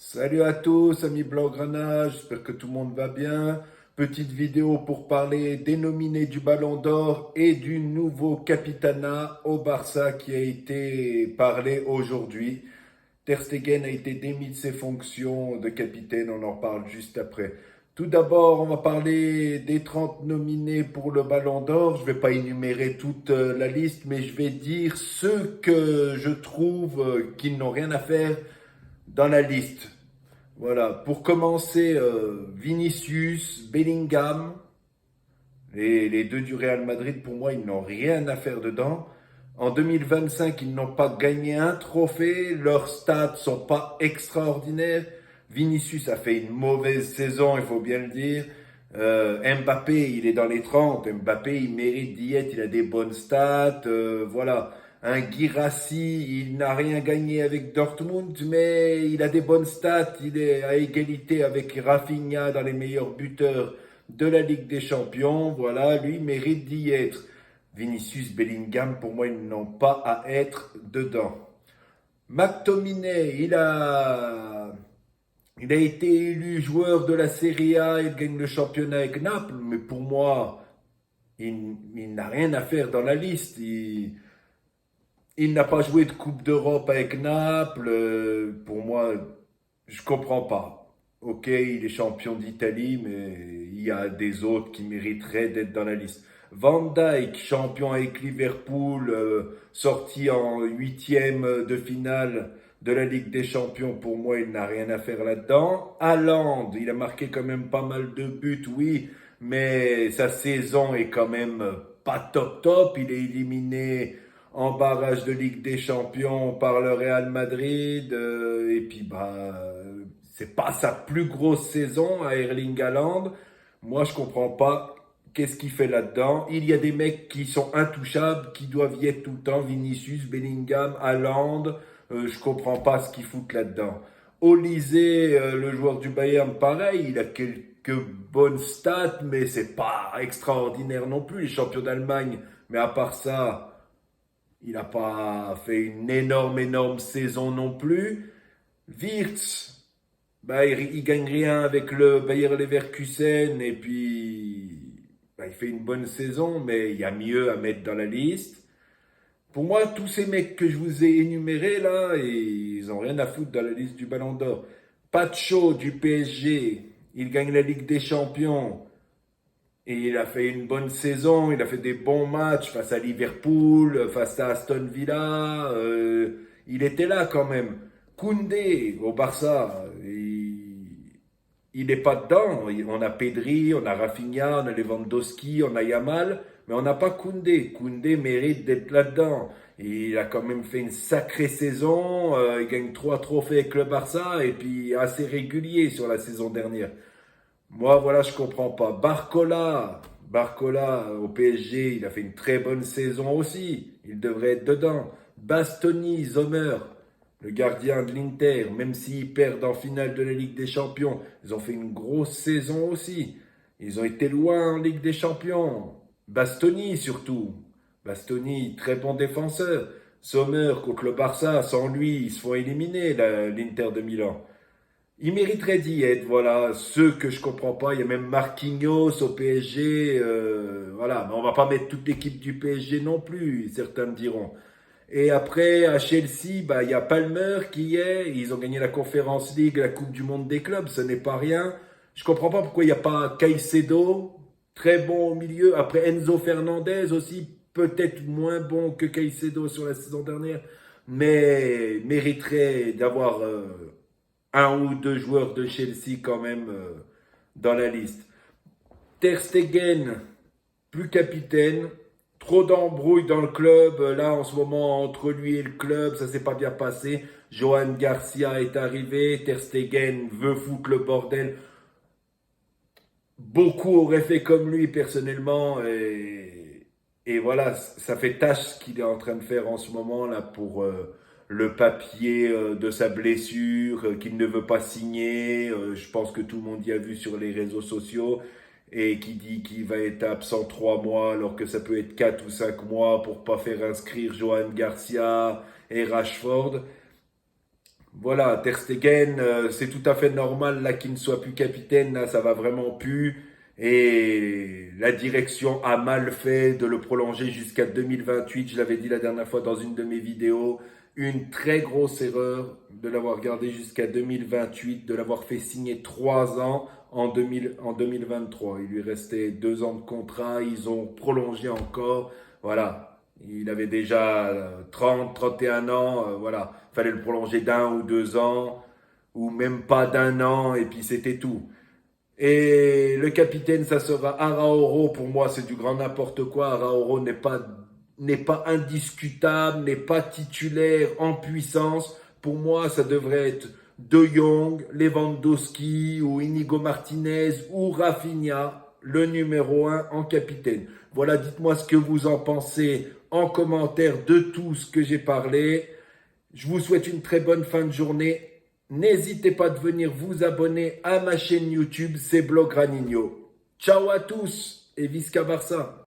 Salut à tous, amis Blaugrana, j'espère que tout le monde va bien. Petite vidéo pour parler des nominés du Ballon d'Or et du nouveau capitana au Barça qui a été parlé aujourd'hui. Ter Stegen a été démis de ses fonctions de capitaine, on en parle juste après. Tout d'abord, on va parler des 30 nominés pour le Ballon d'Or. Je ne vais pas énumérer toute la liste, mais je vais dire ceux que je trouve qui n'ont rien à faire dans la liste. Voilà, pour commencer, Vinicius, Bellingham, les deux du Real Madrid, pour moi, ils n'ont rien à faire dedans. En 2025, ils n'ont pas gagné un trophée, leurs stats sont pas extraordinaires. Vinicius a fait une mauvaise saison, il faut bien le dire. Mbappé, il est dans les 30. Mbappé, il mérite d'y être, il a des bonnes stats. Voilà. Un Guirassy, il n'a rien gagné avec Dortmund, mais il a des bonnes stats. Il est à égalité avec Rafinha dans les meilleurs buteurs de la Ligue des Champions. Voilà, lui mérite d'y être. Vinicius, Bellingham, pour moi, ils n'ont pas à être dedans. McTominay, il a été élu joueur de la Serie A, il gagne le championnat avec Naples, mais pour moi, il n'a rien à faire dans la liste. Il n'a pas joué de Coupe d'Europe avec Naples. Pour moi, je comprends pas. Ok, il est champion d'Italie, mais il y a des autres qui mériteraient d'être dans la liste. Van Dijk, champion avec Liverpool, sorti en huitième de finale de la Ligue des Champions. Pour moi, il n'a rien à faire là-dedans. Haaland, il a marqué quand même pas mal de buts, oui, mais sa saison est quand même pas top top. Il est éliminé en barrage de Ligue des Champions par le Real Madrid. Et puis, c'est pas sa plus grosse saison à Erling Haaland. Moi, je comprends pas qu'est-ce qu'il fait là-dedans. Il y a des mecs qui sont intouchables, qui doivent y être tout le temps. Vinicius, Bellingham, Haaland. Je comprends pas ce qu'ils foutent là-dedans. Olise, le joueur du Bayern, pareil, il a quelques bonnes stats, mais c'est pas extraordinaire non plus. Les champions d'Allemagne, mais à part ça, il n'a pas fait une énorme saison non plus. Wirtz, il gagne rien avec le Bayer Leverkusen et puis il fait une bonne saison, mais il y a mieux à mettre dans la liste. Pour moi, tous ces mecs que je vous ai énumérés là, ils ont rien à foutre dans la liste du Ballon d'Or. Pacho du PSG, il gagne la Ligue des Champions. Et il a fait une bonne saison, il a fait des bons matchs face à Liverpool, face à Aston Villa. Il était là quand même. Koundé au Barça, il n'est pas dedans. On a Pedri, on a Rafinha, on a Lewandowski, on a Yamal, mais on n'a pas Koundé. Koundé mérite d'être là-dedans. Il a quand même fait une sacrée saison. Il gagne 3 trophées avec le Barça et puis assez régulier sur la saison dernière. Moi, voilà, je comprends pas. Barcola au PSG, il a fait une très bonne saison aussi. Il devrait être dedans. Bastoni, Sommer, le gardien de l'Inter, même s'ils perdent en finale de la Ligue des Champions, ils ont fait une grosse saison aussi. Ils ont été loin en Ligue des Champions. Bastoni surtout. Bastoni, très bon défenseur. Sommer contre le Barça, sans lui, ils se font éliminer, l'Inter de Milan. Il mériterait d'y être, voilà. Ceux que je comprends pas, il y a même Marquinhos au PSG, voilà. Mais on va pas mettre toute l'équipe du PSG non plus, certains me diront. Et après, à Chelsea, il y a Palmer qui y est. Ils ont gagné la Conference League, la Coupe du Monde des clubs, ce n'est pas rien. Je comprends pas pourquoi il n'y a pas Caicedo, très bon au milieu. Après Enzo Fernandez aussi, peut-être moins bon que Caicedo sur la saison dernière, mais mériterait d'avoir un ou deux joueurs de Chelsea quand même dans la liste. Ter Stegen, plus capitaine, trop d'embrouilles dans le club. Là, en ce moment, entre lui et le club, ça s'est pas bien passé. Johan Garcia est arrivé, Ter Stegen veut foutre le bordel. Beaucoup auraient fait comme lui personnellement et voilà, ça fait tâche ce qu'il est en train de faire en ce moment là pour le papier de sa blessure qu'il ne veut pas signer. Je pense que tout le monde y a vu sur les réseaux sociaux et qui dit qu'il va être absent 3 mois alors que ça peut être 4 ou 5 mois pour pas faire inscrire Johan Garcia et Rashford. Voilà, Ter Stegen, c'est tout à fait normal là qu'il ne soit plus capitaine, là ça va vraiment plus. Et la direction a mal fait de le prolonger jusqu'à 2028. Je l'avais dit la dernière fois dans une de mes vidéos. Une très grosse erreur de l'avoir gardé jusqu'à 2028, de l'avoir fait signer 3 ans en 2023. Il lui restait 2 ans de contrat, ils ont prolongé encore. Voilà, il avait déjà 30, 31 ans. Voilà, il fallait le prolonger d'1 ou 2 ans, ou même pas d'1 an, et puis c'était tout. Et le capitaine, ça sera Araoro. Pour moi, c'est du grand n'importe quoi. Araoro n'est pas indiscutable, n'est pas titulaire en puissance. Pour moi, ça devrait être De Jong, Lewandowski ou Inigo Martinez ou Rafinha, le numéro 1 en capitaine. Voilà, dites-moi ce que vous en pensez en commentaire de tout ce que j'ai parlé. Je vous souhaite une très bonne fin de journée. N'hésitez pas de venir vous abonner à ma chaîne YouTube, c'est Blog Ranigno. Ciao à tous et Visca Barça.